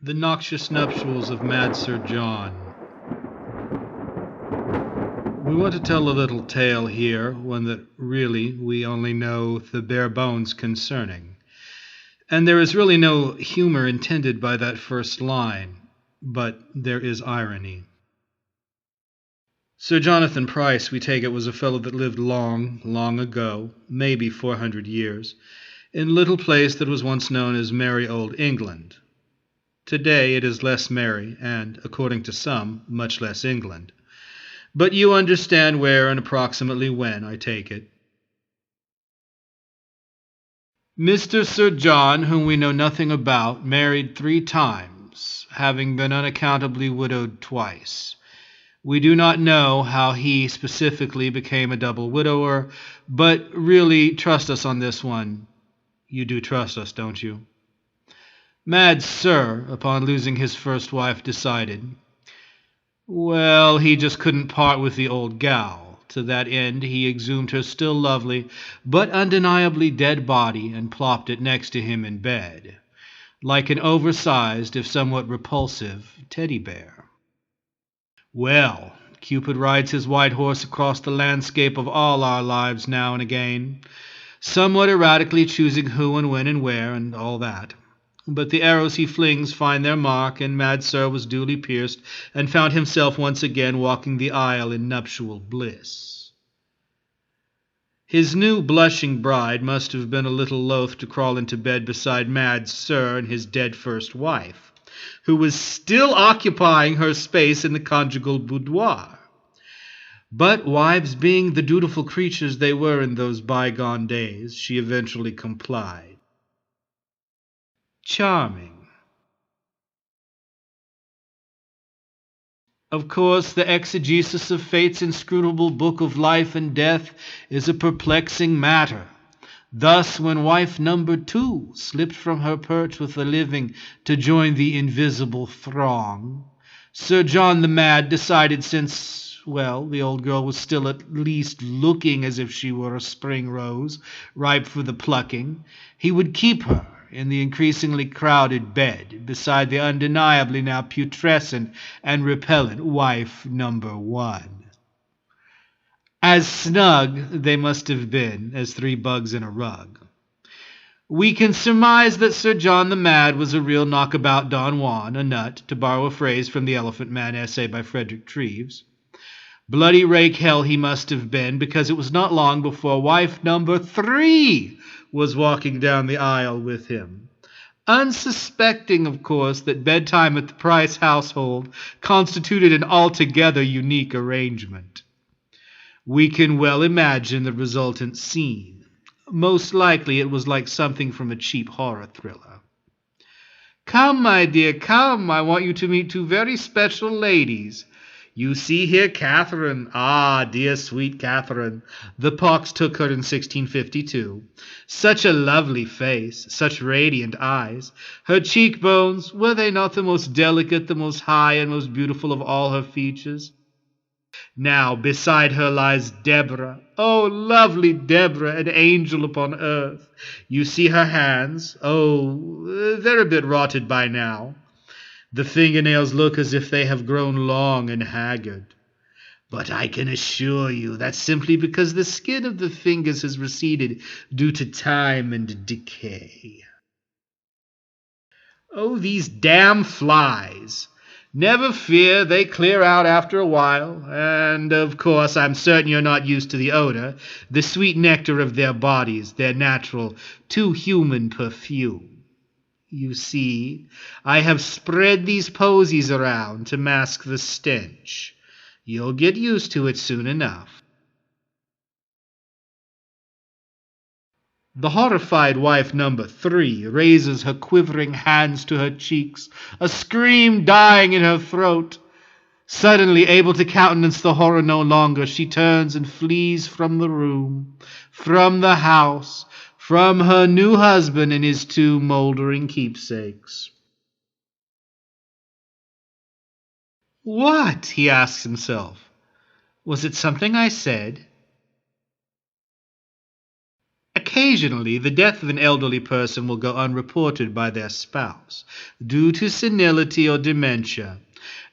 The Noxious Nuptials of Mad Sir John. We want to tell a little tale here, one that really we only know the bare bones concerning. And there is really no humor intended by that first line, but there is irony. Sir Johnathan Pryce, we take it, was a fellow that lived long, long ago, maybe 400 years, in a little place that was once known as merry old England. Today it is less merry, and, according to some, much less England. But you understand where and approximately when, I take it. Mr. Sir John, whom we know nothing about, married 3 times, having been unaccountably widowed twice. We do not know how he specifically became a double widower, but really, trust us on this one. You do trust us, don't you? Mad Sir, upon losing his first wife, decided, well, he just couldn't part with the old gal. To that end, he exhumed her still lovely, but undeniably dead body and plopped it next to him in bed, like an oversized, if somewhat repulsive, teddy bear. Well, Cupid rides his white horse across the landscape of all our lives now and again, somewhat erratically choosing who and when and where and all that. But the arrows he flings find their mark, and Mad Sir was duly pierced, and found himself once again walking the aisle in nuptial bliss. His new blushing bride must have been a little loath to crawl into bed beside Mad Sir and his dead first wife, who was still occupying her space in the conjugal boudoir. But wives being the dutiful creatures they were in those bygone days, she eventually complied. Charming. Of course, the exegesis of fate's inscrutable book of life and death is a perplexing matter. Thus, when wife number 2 slipped from her perch with the living to join the invisible throng, Sir John the Mad decided, since, well, the old girl was still at least looking as if she were a spring rose, ripe for the plucking, he would keep her in the increasingly crowded bed beside the undeniably now putrescent and repellent wife number 1. As snug they must have been as 3 bugs in a rug. We can surmise that Sir John the Mad was a real knockabout Don Juan, a nut, to borrow a phrase from the Elephant Man essay by Frederick Treves. Bloody rake hell he must have been, because it was not long before wife number 3 was walking down the aisle with him, unsuspecting, of course, that bedtime at the Pryce household constituted an altogether unique arrangement. We can well imagine the resultant scene. Most likely it was like something from a cheap horror thriller. Come, my dear, come, I want you to meet 2 very special ladies. You see here Catherine. Ah, dear sweet Catherine. The pox took her in 1652. Such a lovely face, such radiant eyes. Her cheekbones, were they not the most delicate, the most high and most beautiful of all her features? Now, beside her lies Deborah. Oh, lovely Deborah, an angel upon earth. You see her hands. Oh, they're a bit rotted by now. The fingernails look as if they have grown long and haggard. But I can assure you that's simply because the skin of the fingers has receded due to time and decay. Oh, these damn flies! Never fear, they clear out after a while, and of course I'm certain you're not used to the odor, the sweet nectar of their bodies, their natural, too human perfume. You see, I have spread these posies around to mask the stench. You'll get used to it soon enough. The horrified wife number 3 raises her quivering hands to her cheeks, a scream dying in her throat. Suddenly, able to countenance the horror no longer, she turns and flees from the room, from the house, from her new husband and his 2 moldering keepsakes. What? He asks himself. Was it something I said? Occasionally Occasionally, the death of an elderly person will go unreported by their spouse due to senility or dementia.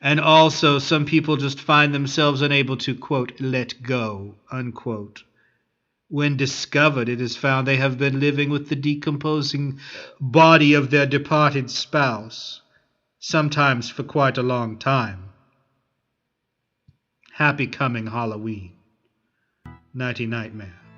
And also, some people just find themselves unable to, quote, let go, unquote. When discovered, it is found they have been living with the decomposing body of their departed spouse, sometimes for quite a long time. Happy coming Halloween. Nighty night, man.